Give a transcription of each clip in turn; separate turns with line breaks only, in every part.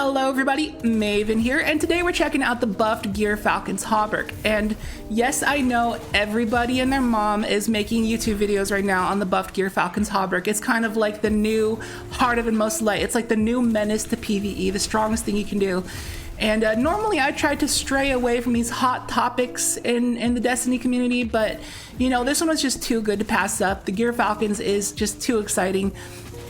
Hello everybody, Maven here, and today we're checking out the buffed Gyrfalcon's Hauberk. And yes, I know everybody and their mom is making YouTube videos right now on the buffed Gyrfalcon's Hauberk. It's kind of like the new Heart of Inmost Light. It's like the new menace to PvE, the strongest thing you can do. And normally I try to stray away from these hot topics in the Destiny community, but you know, this one was just too good to pass up. The Gyrfalcon's is just too exciting.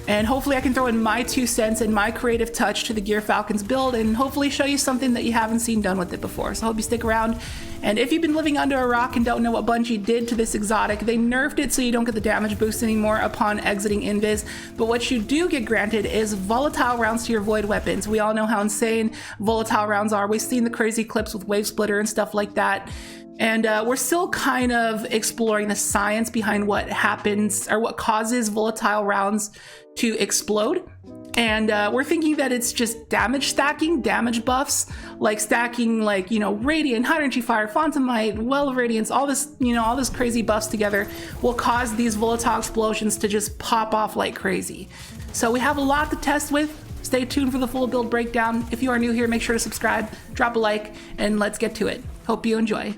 And hopefully I can throw in my 2 cents and my creative touch to the Gyrfalcon's build and hopefully show you something that you haven't seen done with it before. So I hope you stick around. And if you've been living under a rock and don't know what Bungie did to this exotic, they nerfed it so you don't get the damage boost anymore upon exiting invis. But what you do get granted is volatile rounds to your void weapons. We all know how insane volatile rounds are. We've seen the crazy clips with Wave Splitter and stuff like that. And we're still kind of exploring the science behind what happens or what causes volatile rounds to explode. And we're thinking that it's just damage stacking, damage buffs, like stacking like, you know, Radiant, High Energy Fire, Fontamite, Well of Radiance, all this, you know, all this crazy buffs together will cause these volatile explosions to just pop off like crazy. So we have a lot to test with. Stay tuned for the full build breakdown. If you are new here, make sure to subscribe, drop a like, and let's get to it. Hope you enjoy.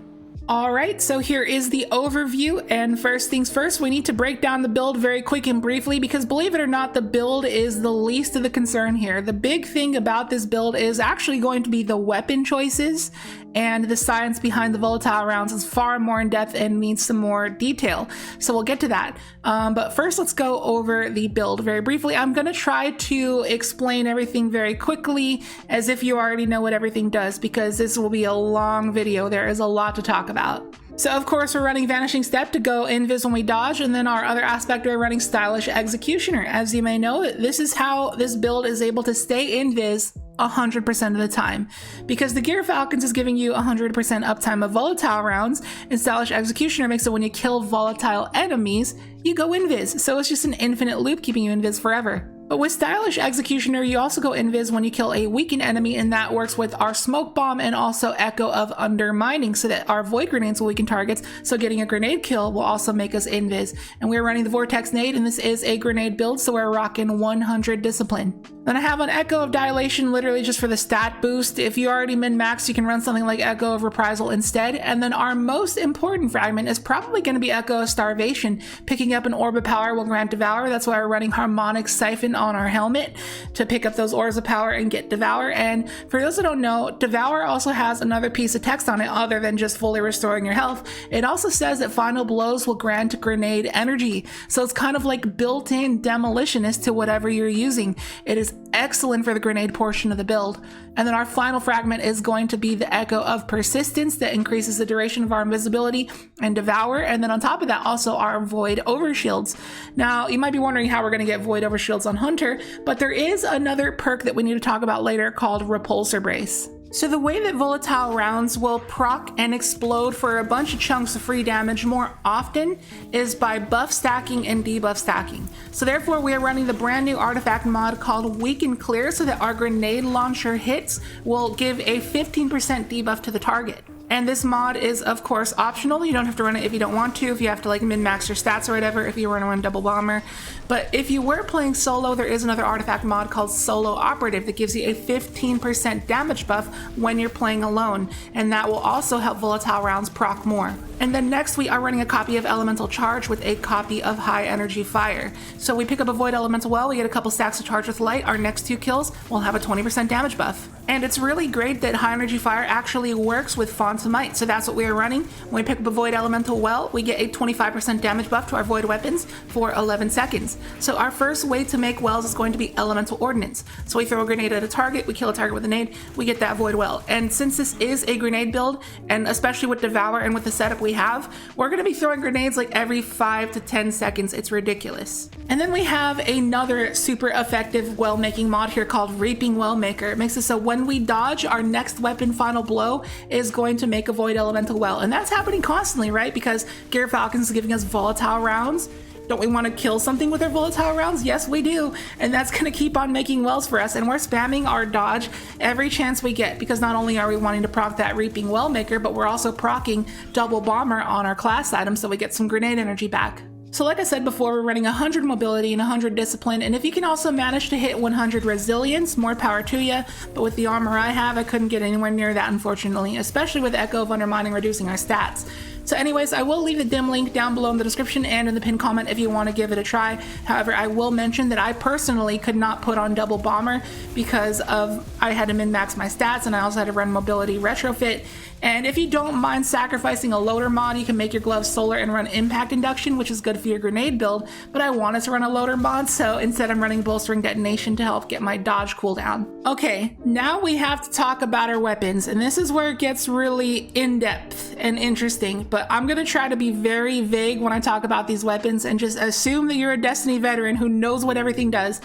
Alright, so here is the overview, and first things first, we need to break down the build very quick and briefly because believe it or not, the build is the least of the concern here. The big thing about this build is actually going to be the weapon choices, and the science behind the volatile rounds is far more in depth and needs some more detail. So we'll get to that. But first, let's go over the build very briefly. I'm going to try to explain everything very quickly as if you already know what everything does because this will be a long video. There is a lot to talk about. So of course we're running Vanishing Step to go invis when we dodge, and then our other aspect we're running Stylish Executioner. As you may know, this is how this build is able to stay invis 100% of the time, because the Gyrfalcon's is giving you 100% uptime of volatile rounds, and Stylish Executioner makes it when you kill volatile enemies, you go invis. So it's just an infinite loop keeping you invis forever. But with Stylish Executioner, you also go invis when you kill a weakened enemy, and that works with our Smoke Bomb and also Echo of Undermining, so that our Void Grenades will weaken targets, so getting a grenade kill will also make us invis. And we're running the Vortex Nade, and this is a grenade build, so we're rocking 100 Discipline. Then I have an Echo of Dilation literally just for the stat boost. If you already min-max, you can run something like Echo of Reprisal instead. And then our most important fragment is probably going to be Echo of Starvation. Picking up an Orb of Power will grant Devour. That's why we're running Harmonic Siphon on our helmet to pick up those Orbs of Power and get Devour. And for those who don't know, Devour also has another piece of text on it other than just fully restoring your health. It also says that Final Blows will grant Grenade Energy. So it's kind of like built-in demolitionist to whatever you're using. It is excellent for the grenade portion of the build. And then our final fragment is going to be the Echo of Persistence that increases the duration of our invisibility and Devour. And then on top of that, also our Void Overshields. Now, you might be wondering how we're going to get Void Overshields on Hunter, but there is another perk that we need to talk about later called Repulsor Brace. So the way that volatile rounds will proc and explode for a bunch of chunks of free damage more often is by buff stacking and debuff stacking. So therefore we are running the brand new artifact mod called Weaken Clear so that our grenade launcher hits will give a 15% debuff to the target. And this mod is of course optional. You don't have to run it if you don't want to, if you have to like min-max your stats or whatever, if you want to run double bomber. But if you were playing solo, there is another artifact mod called Solo Operative that gives you a 15% damage buff when you're playing alone, and that will also help volatile rounds proc more. And then next we are running a copy of Elemental Charge with a copy of High Energy Fire. So we pick up a Void Elemental Well, we get a couple stacks of Charge with Light, our next 2 kills will have a 20% damage buff. And it's really great that High Energy Fire actually works with Fontamite, so that's what we are running. When we pick up a Void Elemental Well, we get a 25% damage buff to our Void weapons for 11 seconds. So our first way to make wells is going to be Elemental Ordnance. So we throw a grenade at a target, we kill a target with a nade, we get that Void Well. And since this is a grenade build, and especially with Devour and with the setup we have, we're going to be throwing grenades like every 5 to 10 seconds. It's ridiculous. And then we have another super effective well making mod here called Reaping Well Maker. It makes it so when we dodge, our next weapon Final Blow is going to make a Void Elemental Well. And that's happening constantly, right? Because Gyrfalcon's is giving us volatile rounds. Don't we want to kill something with our volatile rounds? Yes, we do. And that's going to keep on making wells for us. And we're spamming our dodge every chance we get, because not only are we wanting to proc that Reaping Well Maker, but we're also procking double bomber on our class item so we get some grenade energy back. So like I said before, we're running 100 mobility and 100 discipline, and if you can also manage to hit 100 resilience, more power to you. But with the armor I have, I couldn't get anywhere near that, unfortunately, especially with Echo of Undermining reducing our stats. So anyways, I will leave the dim link down below in the description and in the pinned comment if you want to give it a try. However, I will mention that I personally could not put on double bomber because I had to min-max my stats, and I also had to run mobility retrofit. And if you don't mind sacrificing a loader mod, you can make your gloves solar and run impact induction, which is good for your grenade build, but I wanted to run a loader mod, so instead I'm running bolstering detonation to help get my dodge cooldown. Okay, now we have to talk about our weapons, and this is where it gets really in-depth and interesting, but I'm gonna try to be very vague when I talk about these weapons and just assume that you're a Destiny veteran who knows what everything does.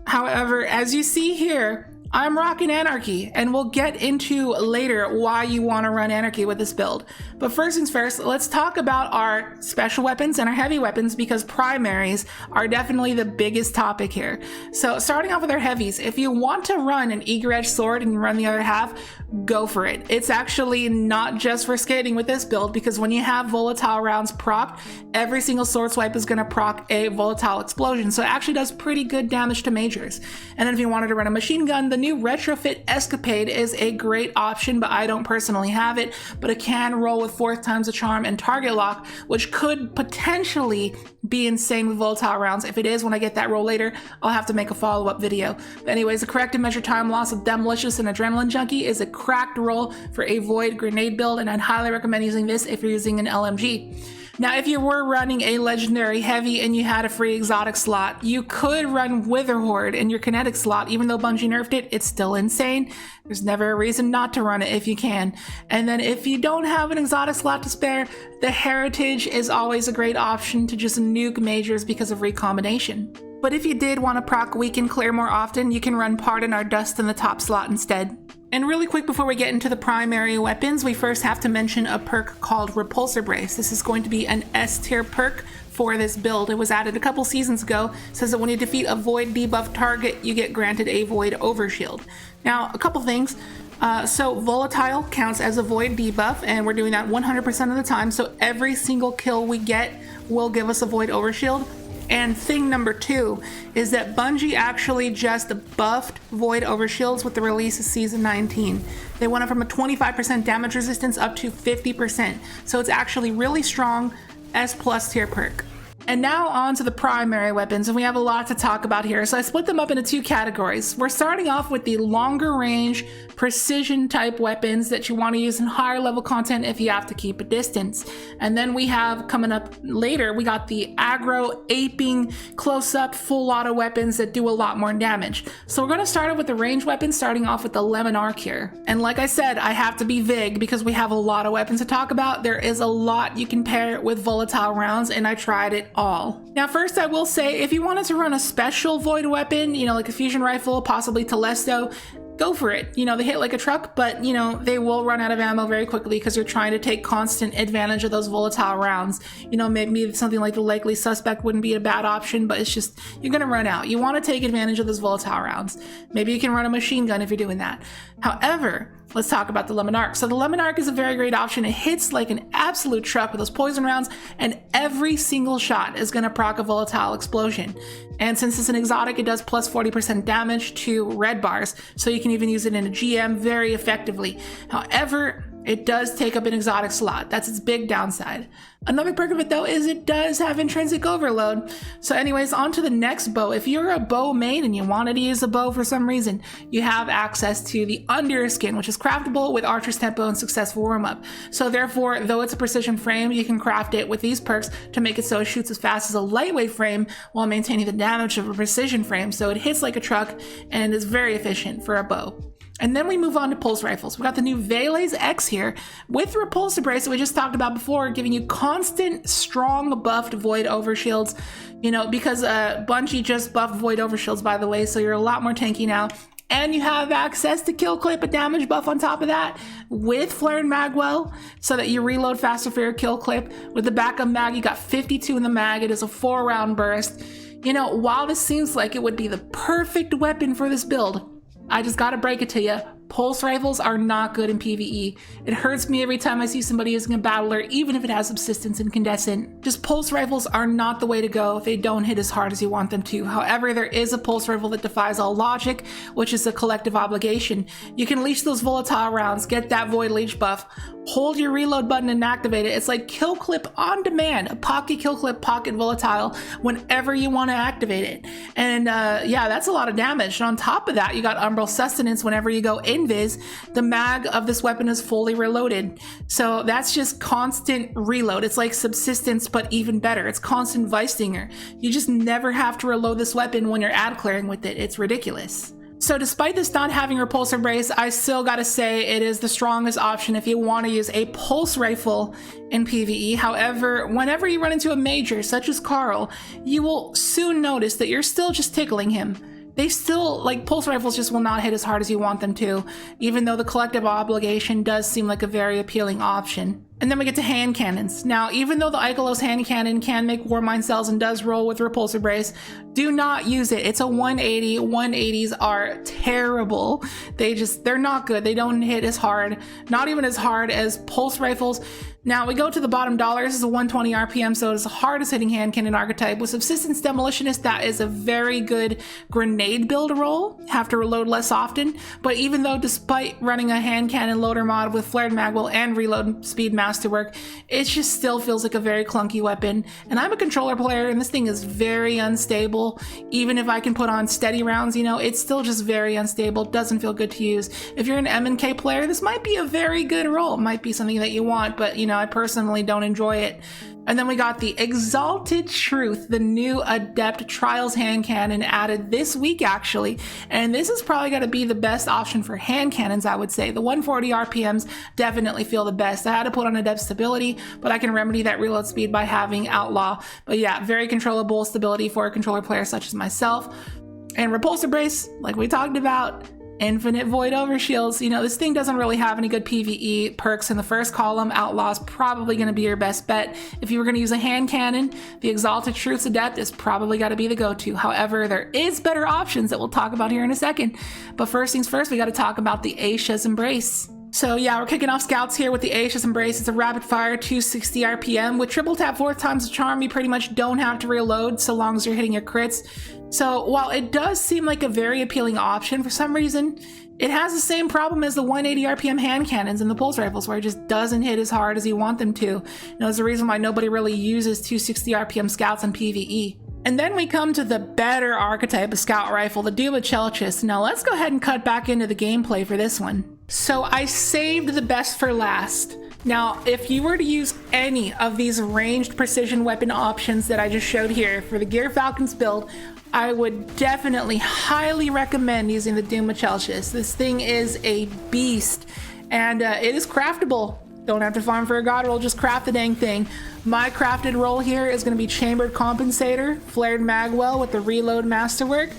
However, as you see here, I'm rocking Anarchy, and we'll get into later why you want to run Anarchy with this build. But first things first, let's talk about our special weapons and our heavy weapons, because primaries are definitely the biggest topic here. So starting off with our heavies, if you want to run an eager edge sword and you run the other half, go for it. It's actually not just for skating with this build, because when you have volatile rounds proc, every single sword swipe is going to proc a volatile explosion, so it actually does pretty good damage to majors. And then if you wanted to run a machine gun, the new retrofit escapade is a great option, but I don't personally have it, but it can roll with 4th times the charm and target lock, which could potentially be insane with volatile rounds. If it is, when I get that roll later, I'll have to make a follow-up video. But anyways, the corrected measure time loss of Demolicious and Adrenaline Junkie is a cracked roll for a void grenade build, and I'd highly recommend using this if you're using an LMG. Now, if you were running a legendary heavy and you had a free exotic slot, you could run Wither Horde in your kinetic slot. Even though Bungie nerfed it, it's still insane. There's never a reason not to run it if you can. And then if you don't have an exotic slot to spare, the Heritage is always a great option to just nuke majors because of recombination. But if you did want to proc Weaken Clear more often, you can run Pardon our Dust in the top slot instead. And really quick before we get into the primary weapons, we first have to mention a perk called Repulsor Brace. This is going to be an S tier perk for this build. It was added a couple seasons ago. It says that when you defeat a void debuff target, you get granted a void overshield. Now, a couple things. So volatile counts as a void debuff, and we're doing that 100% of the time. So every single kill we get will give us a void overshield. And thing number 2 is that Bungie actually just buffed void overshields with the release of season 19. They went up from a 25% damage resistance up to 50%. So it's actually really strong S+ tier perk. And now on to the primary weapons, and we have a lot to talk about here. So I split them up into 2 categories. We're starting off with the longer range precision type weapons that you want to use in higher level content if you have to keep a distance. And then we have, coming up later, we got the aggro, aping, close up, full auto weapons that do a lot more damage. So we're going to start off with the range weapons, starting off with the Lemon Arc here. And like I said, I have to be vague because we have a lot of weapons to talk about. There is a lot you can pair with volatile rounds, and I tried it all. Now first I will say, if you wanted to run a special void weapon, you know, like a fusion rifle, possibly Telesto, go for it. You know, they hit like a truck, but you know, they will run out of ammo very quickly because you're trying to take constant advantage of those volatile rounds. You know, maybe something like the Likely Suspect wouldn't be a bad option, but it's just, you're gonna run out. You want to take advantage of those volatile rounds. Maybe you can run a machine gun if you're doing that. However, let's talk about the Lemon Arc. So the Lemon Arc is a very great option. It hits like an absolute truck with those poison rounds, and every single shot is going to proc a volatile explosion. And since it's an exotic, it does plus 40% damage to red bars, so you can even use it in a GM very effectively. However, it does take up an exotic slot. That's its big downside. Another perk of it though is it does have intrinsic overload. So anyways, on to the next bow. If you're a bow main and you wanted to use a bow for some reason, you have access to the Underskin, which is craftable with Archer's Tempo and Successful Warm-Up. So therefore, though it's a precision frame, you can craft it with these perks to make it so it shoots as fast as a lightweight frame while maintaining the damage of a precision frame. So it hits like a truck and is very efficient for a bow. And then we move on to pulse rifles. We got the new veles-x here with Repulsor Brace that we just talked about before, giving you constant, strong buffed void overshields. You know, because Bungie just buffed void overshields, by the way, so you're a lot more tanky now. And you have access to kill clip, a damage buff on top of that, with Flare and Magwell, so that you reload faster for your kill clip. With the backup mag, you got 52 in the mag. It is a 4-round burst. You know, while this seems like it would be the perfect weapon for this build, I just gotta break it to you, Pulse rifles are not good in PvE. It hurts me every time I see somebody using a battler, even if it has subsistence and incandescent. Just pulse rifles are not the way to go if they don't hit as hard as you want them to. However, there is a pulse rifle that defies all logic, which is a collective obligation. You can leash those volatile rounds, get that void leech buff, hold your reload button and activate it. It's like kill clip on demand, a pocket kill clip, pocket volatile, whenever you want to activate it. And yeah, that's a lot of damage. And on top of that, you got umbral sustenance whenever you go invis. The mag of this weapon is fully reloaded. So that's just constant reload. It's like subsistence, but even better. It's constant vice stinger. You just never have to reload this weapon when you're ad clearing with it. It's ridiculous. So despite this not having repulsor brace, I still gotta say it is the strongest option if you want to use a pulse rifle in PvE. However, whenever you run into a major such as Carl, you will soon notice that you're still just tickling him. They still, like, pulse rifles just will not hit as hard as you want them to, even though the collective obligation does seem like a very appealing option. And then we get to hand cannons. Now, even though the Ikelos hand cannon can make Warmind cells and does roll with repulsor brace, do not use it. It's a 180. 180s are terrible. They're not good. They don't hit as hard, not even as hard as pulse rifles. Now we go to the bottom dollar. This is a 120 RPM, so it's the hardest hitting hand cannon archetype. With Subsistence Demolitionist, that is a very good grenade build roll. Have to reload less often, but even though despite running a hand cannon loader mod with flared magwell and reload speed masterwork, it just still feels like a very clunky weapon. And I'm a controller player, and this thing is very unstable. Even if I can put on steady rounds, you know, it's still just very unstable. Doesn't feel good to use. If you're an M&K player, this might be a very good roll. It might be something that you want, but you know, I personally don't enjoy it. And then we got the Exalted Truth, the new Adept Trials hand cannon added this week actually. And this is probably going to be the best option for hand cannons, I would say. The 140 RPMs definitely feel the best. I had to put on Adept Stability, but I can remedy that reload speed by having Outlaw. But yeah, very controllable stability for a controller player such as myself. And Repulsor Brace, like we talked about, infinite void overshields. You know, this thing doesn't really have any good PvE perks in the first column. Outlaw's probably going to be your best bet. If you were going to use a hand cannon, the Exalted Truth's Adept is probably got to be the go-to. However, there is better options that we'll talk about here in a second. But first things first, we got to talk about the Aisha's Embrace. So yeah, we're kicking off scouts here with the Aisha's Embrace. It's a rapid fire 260 RPM. With triple tap 4 times the charm, you pretty much don't have to reload so long as you're hitting your crits. So while it does seem like a very appealing option, for some reason, it has the same problem as the 180 RPM hand cannons and the pulse rifles, where it just doesn't hit as hard as you want them to. You know, there's a reason why nobody really uses 260 RPM scouts in PvE. And then we come to the better archetype of scout rifle, the Duma Chelchis. Now let's go ahead and cut back into the gameplay for this one. So I saved the best for last. Now, if you were to use any of these ranged precision weapon options that I just showed here for the Gyrfalcon's build, I would definitely highly recommend using the Duma Chelchis. This thing is a beast, and it is craftable. Don't have to farm for a god roll, just craft the dang thing. My crafted roll here is going to be Chambered Compensator, Flared Magwell with the Reload Masterwork,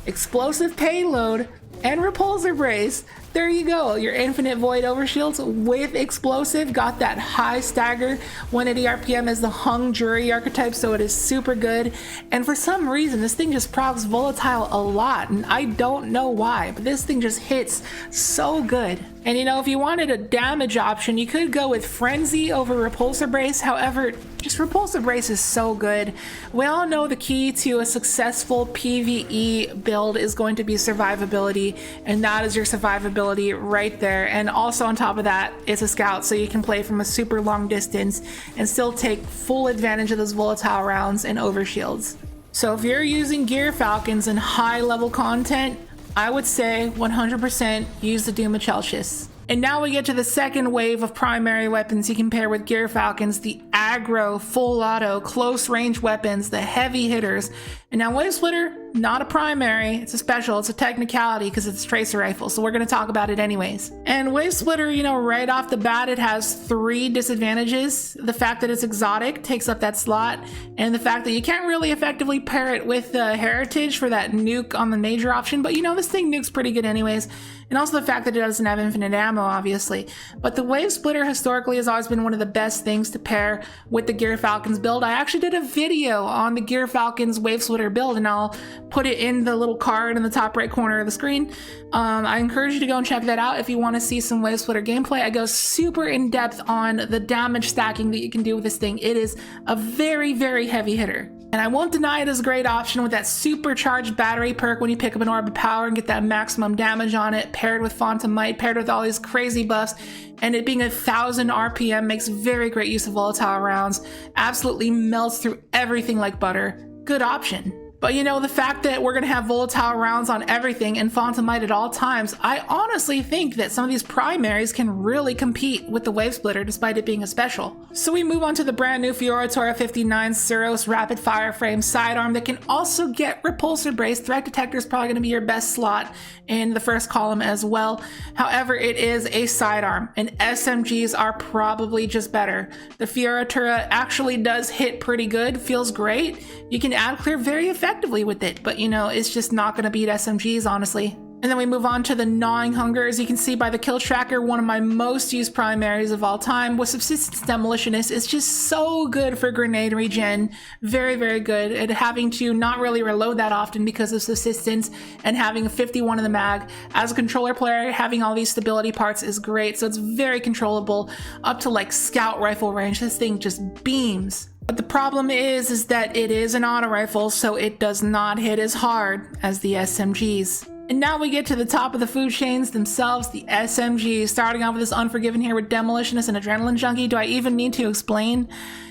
Explosive Payload, and Repulsor Brace. There you go, your infinite void overshields with explosive. Got that high stagger 180 RPM as the hung jury archetype, so it is super good. And for some reason this thing just procs volatile a lot, and I don't know why, but this thing just hits so good. And you know, if you wanted a damage option, you could go with Frenzy over Repulsor Brace. However, just Repulsor Brace is so good. We all know the key to a successful PvE build is going to be survivability, and that is your survivability right there. And also on top of that, it's a scout, so you can play from a super long distance and still take full advantage of those volatile rounds and overshields. So if you're using Gyrfalcons in high level content, I would say 100% use the Duma Chelchis. And now we get to the second wave of primary weapons you can pair with Gyrfalcons, the aggro, full auto, close range weapons, the heavy hitters. And now Wave Splitter, not a primary, it's a special, it's a technicality because it's a tracer rifle, so we're going to talk about it anyways. And Wave Splitter, you know, right off the bat, it has 3 disadvantages. The fact that it's exotic takes up that slot, and the fact that you can't really effectively pair it with the Heritage for that nuke on the major option, but you know, this thing nukes pretty good anyways. And also the fact that it doesn't have infinite ammo, obviously. But the Wave Splitter historically has always been one of the best things to pair with the Gyrfalcon's build. I actually did a video on the Gyrfalcon's Wave Splitter Splitter build, and I'll put it in the little card in the top right corner of the screen. I encourage you to go and check that out if you want to see some Wave Splitter gameplay. I go super in depth on the damage stacking that you can do with this thing. It is a very, very heavy hitter. And I won't deny it is a great option with that supercharged battery perk when you pick up an Orb of Power and get that maximum damage on it, paired with Font of Might, paired with all these crazy buffs, and it being 1,000 RPM makes very great use of Volatile Rounds. Absolutely melts through everything like butter. Good option. But you know, the fact that we're going to have Volatile Rounds on everything and Font of Might at all times, I honestly think that some of these primaries can really compete with the Wave Splitter despite it being a special. So we move on to the brand new Fiora 59 Suros Rapid Fire Frame Sidearm that can also get Repulsor Brace. Threat Detector is probably going to be your best slot in the first column as well. However, it is a sidearm and SMGs are probably just better. The Fiora actually does hit pretty good, feels great. You can add clear very effectively with it, but you know, it's just not going to beat SMGs, honestly. And then we move on to the Gnawing Hunger. As you can see by the kill tracker, one of my most used primaries of all time with Subsistence Demolitionist. Is just so good for grenade regen. Very, very good at having to not really reload that often because of Subsistence and having a 51 in the mag. As a controller player, having all these stability parts is great. So it's very controllable up to like scout rifle range. This thing just beams. But the problem is that it is an auto rifle, so it does not hit as hard as the SMGs. And now we get to the top of the food chains themselves, the SMGs. Starting off with this Unforgiven here with Demolitionist and Adrenaline Junkie. Do I even need to explain?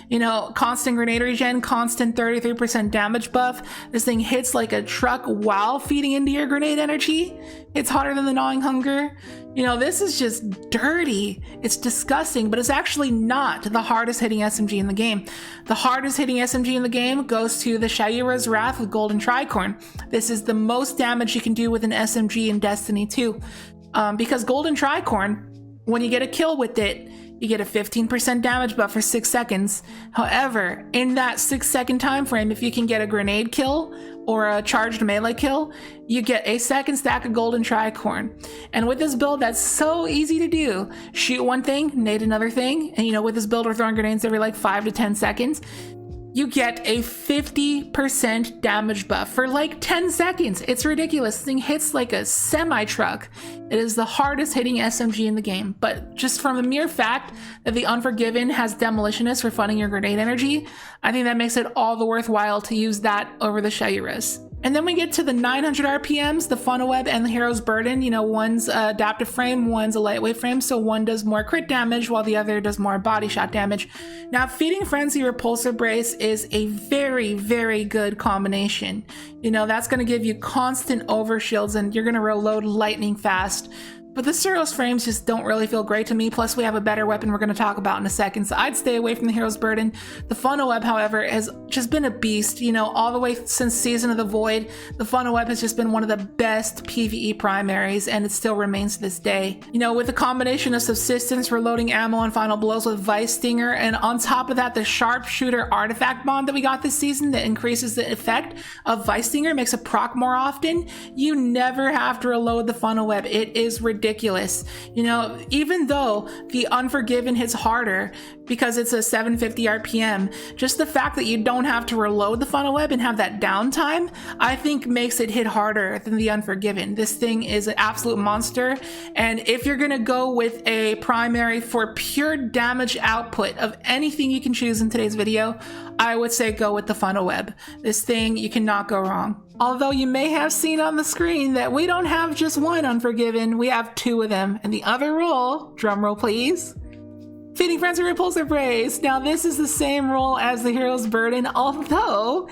You know, constant grenade regen, constant 33% damage buff. This thing hits like a truck while feeding into your grenade energy. It's hotter than the Gnawing Hunger. You know, this is just dirty. It's disgusting, but it's actually not the hardest hitting SMG in the game. The hardest hitting SMG in the game goes to the Shayura's Wrath with Golden Tricorn. This is the most damage you can do with an SMG in Destiny 2. Because Golden Tricorn, when you get a kill with it, you get a 15% damage buff for 6 seconds. However, in that 6-second time frame, if you can get a grenade kill or a charged melee kill, you get a second stack of Golden Tricorn. And with this build, that's so easy to do. Shoot one thing, nade another thing, and you know, with this build, we're throwing grenades every like 5 to 10 seconds. You get a 50% damage buff for like 10 seconds. It's ridiculous. This thing hits like a semi-truck. It is the hardest hitting SMG in the game. But just from the mere fact that the Unforgiven has Demolitionist for funding your grenade energy, I think that makes it all the worthwhile to use that over the Shayura's. And then we get to the 900 RPMs, the Funnel Web and the Hero's Burden. You know, one's adaptive frame, one's a lightweight frame, so one does more crit damage while the other does more body shot damage. Now, Feeding Frenzy Repulsor Brace is a very, very good combination. You know, that's going to give you constant overshields and you're going to reload lightning fast. But the Suros frames just don't really feel great to me. Plus, we have a better weapon we're going to talk about in a second, so I'd stay away from the Hero's Burden. The Funnel Web, however, has just been a beast. You know, all the way since Season of the Void, the Funnel Web has just been one of the best PvE primaries, and it still remains to this day. You know, with a combination of Subsistence, reloading ammo, and final blows with Vice Stinger, and on top of that, the Sharpshooter Artifact Bond that we got this season that increases the effect of Vice Stinger, makes it proc more often. You never have to reload the Funnel Web. It is ridiculous. You know, even though the Unforgiven hits harder because it's a 750 RPM, just the fact that you don't have to reload the Funnel Web and have that downtime, I think makes it hit harder than the Unforgiven. This thing is an absolute monster, and if you're gonna go with a primary for pure damage output of anything you can choose in today's video, I would say go with the Funnel Web. This thing, you cannot go wrong. Although you may have seen on the screen that we don't have just one Unforgiven, we have 2 of them. And the other role, drum roll please, Feeding Frenzy Repulsor Brace. Now this is the same role as the Hero's Burden, although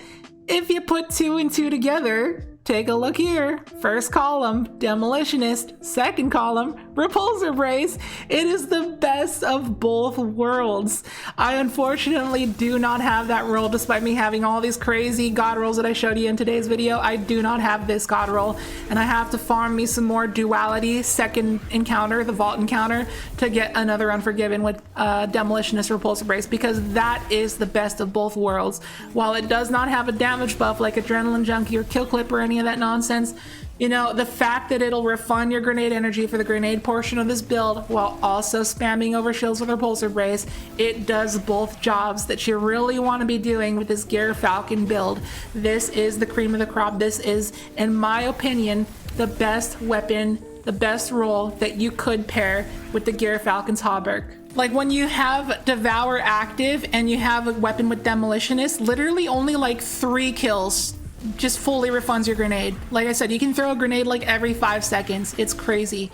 if you put 2 and 2 together, take a look here. First column, Demolitionist. Second column, Repulsor Brace. It is the best of both worlds. I unfortunately do not have that role, despite me having all these crazy god rolls that I showed you in today's video. I do not have this god roll, and I have to farm me some more Duality second encounter, the Vault encounter, to get another Unforgiven with Demolitionist Repulsor Brace, because that is the best of both worlds. While it does not have a damage buff like Adrenaline Junkie or Kill Clip or any of that nonsense, You know, the fact that it'll refund your grenade energy for the grenade portion of this build while also spamming over shields with repulsor brace, it does both jobs that you really want to be doing with this Gyrfalcon build. This is the cream of the crop. This is, in my opinion, the best weapon, the best role that you could pair with the Gyrfalcon's Hauberk. Like when you have Devour active and you have a weapon with Demolitionist, literally only like 3 kills just fully refunds your grenade. Like I said, you can throw a grenade like every 5 seconds. It's crazy.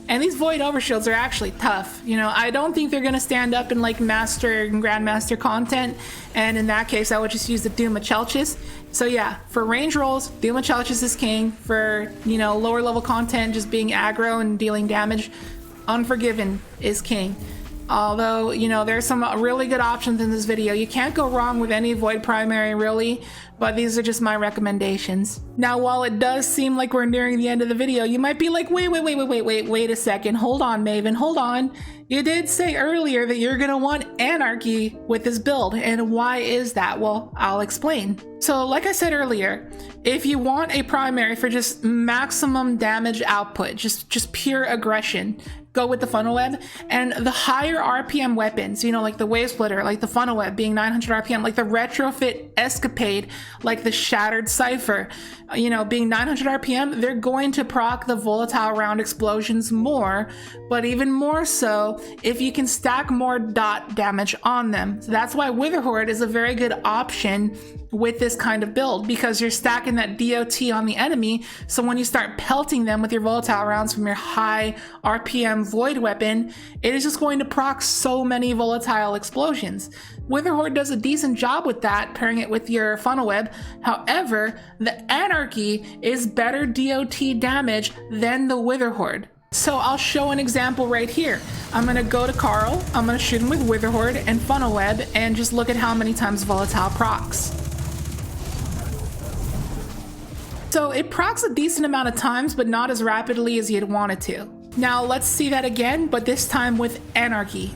And these Void Overshields are actually tough. You know, I don't think they're gonna stand up in like Master and Grandmaster content. And in that case, I would just use the Doom of Chelchis. So yeah, for range rolls, Doom of Chelchis is king. For, you know, lower level content, just being aggro and dealing damage, Unforgiven is king. Although, you know, there's some really good options in this video. You can't go wrong with any Void primary, really, but these are just my recommendations. Now, while it does seem like we're nearing the end of the video, you might be like, wait a second. Hold on, Maven, hold on. You did say earlier that you're gonna want Anarchy with this build, and why is that? Well, I'll explain. So, like I said earlier, if you want a primary for just maximum damage output, just pure aggression, go with the funnel web. And the higher RPM weapons, you know, like the wave splitter, like the funnel web being 900 RPM, like the retrofit escapade, like the shattered cipher, you know, being 900 RPM, they're going to proc the volatile round explosions more, but even more so if you can stack more dot damage on them. So that's why Witherhoard is a very good option with this kind of build, because you're stacking that DOT on the enemy. So when you start pelting them with your volatile rounds from your high RPM void weapon, it is just going to proc so many volatile explosions. Witherhoard does a decent job with that, pairing it with your funnel web. However, the Anarchy is better DOT damage than the Witherhoard. So I'll show an example right here. I'm gonna go to Carl, I'm gonna shoot him with Witherhoard and funnel web, and just look at how many times volatile procs. So it procs a decent amount of times, but not as rapidly as you'd want it to. Now let's see that again, but this time with Anarchy.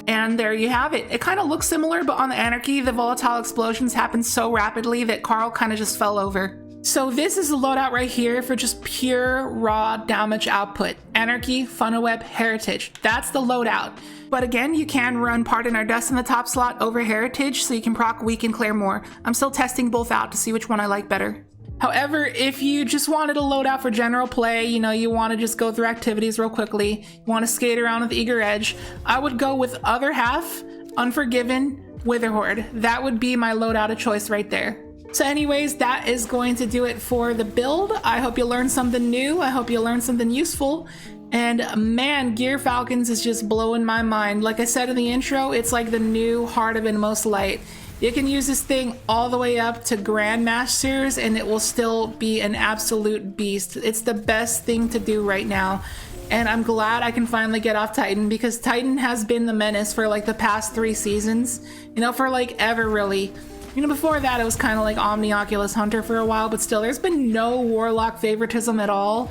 And there you have it. It kind of looks similar, but on the Anarchy, the volatile explosions happen so rapidly that Carl kind of just fell over. So this is the loadout right here for just pure raw damage output. Anarchy, funnel web, heritage. That's the loadout. But again, you can run Pardon Our Dust in the top slot over heritage, so you can proc weak and clear more. I'm still testing both out to see which one I like better. However, if you just wanted a loadout for general play, you know, you want to just go through activities real quickly, you want to skate around with Eager Edge, I would go with Other Half, Unforgiven, Witherhoard. That would be my loadout of choice right there. So anyways, that is going to do it for the build. I hope you learned something new. I hope you learned something useful. And man, Gyrfalcons is just blowing my mind. Like I said in the intro, it's like the new Heart of Inmost Light. You can use this thing all the way up to Grandmasters and it will still be an absolute beast. It's the best thing to do right now. And I'm glad I can finally get off Titan, because Titan has been the menace for like the past 3 seasons. You know, for like ever really. You know, before that it was kind of like Omni Oculus Hunter for a while, but still there's been no Warlock favoritism at all.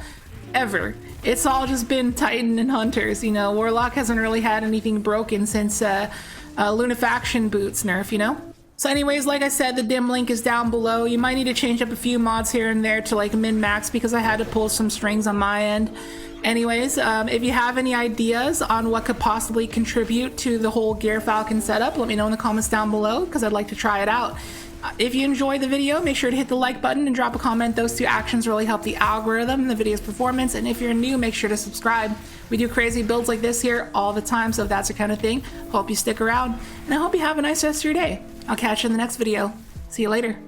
Ever. It's all just been Titan and Hunters, you know. Warlock hasn't really had anything broken since Lunafaction Boots nerf, you know? So anyways, like I said, the dim link is down below. You might need to change up a few mods here and there to like min-max, because I had to pull some strings on my end. Anyways, if you have any ideas on what could possibly contribute to the whole Gyrfalcon setup, let me know in the comments down below, because I'd like to try it out. If you enjoyed the video, make sure to hit the like button and drop a comment. Those 2 actions really help the algorithm and the video's performance. And if you're new, make sure to subscribe. We do crazy builds like this here all the time, so if that's the kind of thing, hope you stick around. And I hope you have a nice rest of your day. I'll catch you in the next video. See you later.